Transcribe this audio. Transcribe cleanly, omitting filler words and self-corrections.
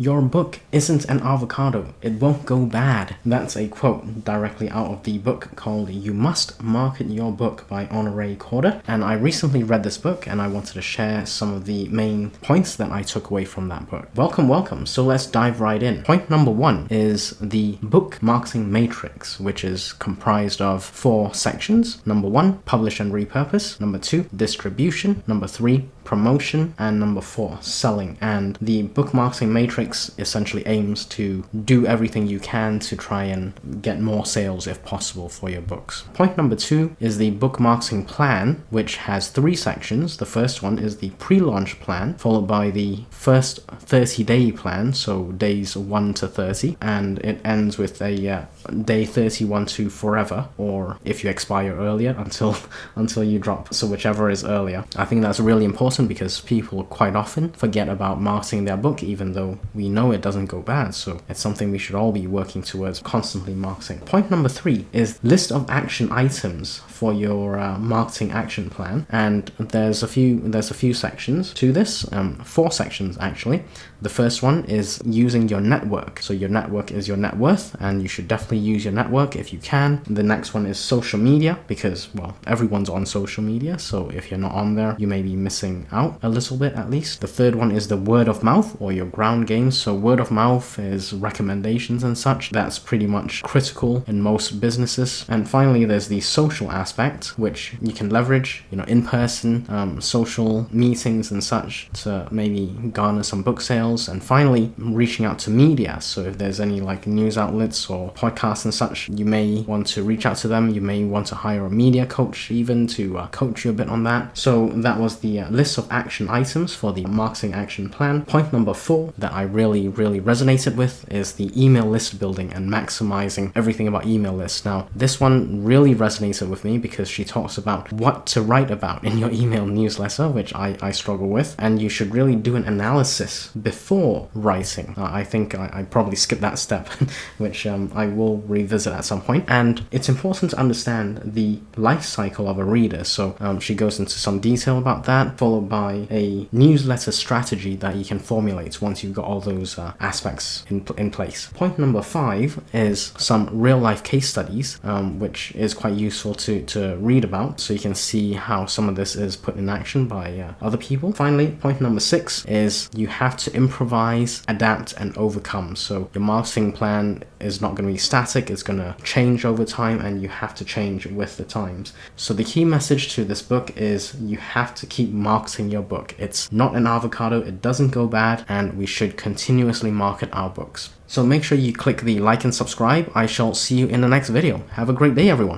Your book isn't an avocado. It won't go bad. That's a quote directly out of the book called You Must Market Your Book by Honoree Corder. And I recently read this book and I wanted to share some of the main points that I took away from that book. Welcome. So let's dive right in. Point number 1 is the book marketing matrix, which is comprised of 4 sections. Number 1, publish and repurpose. Number 2, distribution. Number 3, promotion. And number 4, selling. And the book marketing matrix essentially aims to do everything you can to try and get more sales if possible for your books. Point number 2 is the book marketing plan, which has 3 sections. The first one is the pre-launch plan, followed by the first 30-day plan, so days 1 to 30, and it ends with a day 31 to forever, or if you expire earlier until you drop, so whichever is earlier. I think that's really important because people quite often forget about marketing their book, even though we know it doesn't go bad, so it's something we should all be working towards, constantly marketing. Point number 3 is list of action items for your marketing action plan, and there's a few sections to this, 4 sections actually. The first one is using your network. So your network is your net worth, and you should definitely use your network if you can. The next one is social media, because, well, everyone's on social media, so if you're not on there, you may be missing out a little bit at least. The third one is the word of mouth, or your ground game. So word of mouth is recommendations and such. That's pretty much critical in most businesses. And finally, there's the social aspect, which you can leverage, in-person social meetings and such to maybe garner some book sales. And finally, reaching out to media. So if there's any like news outlets or podcasts and such, you may want to reach out to them. You may want to hire a media coach even to coach you a bit on that. So that was the list of action items for the marketing action plan. Point number 4 that I really resonated with is the email list building and maximizing everything about email lists. Now, this one really resonated with me because she talks about what to write about in your email newsletter, which I struggle with, and you should really do an analysis before writing. I think I probably skipped that step, which I will revisit at some point. And it's important to understand the life cycle of a reader. So she goes into some detail about that, followed by a newsletter strategy that you can formulate once you've got all those aspects in place. Point number 5 is some real life case studies, which is quite useful to read about, so you can see how some of this is put in action by other people. Finally, point number 6 is you have to improvise, adapt, and overcome. So your marketing plan is not going to be static, it's going to change over time, and you have to change with the times. So the key message to this book is you have to keep marketing your book. It's not an avocado, it doesn't go bad, and we should continuously market our books. So make sure you click the like and subscribe. I shall see you in the next video. Have a great day, everyone.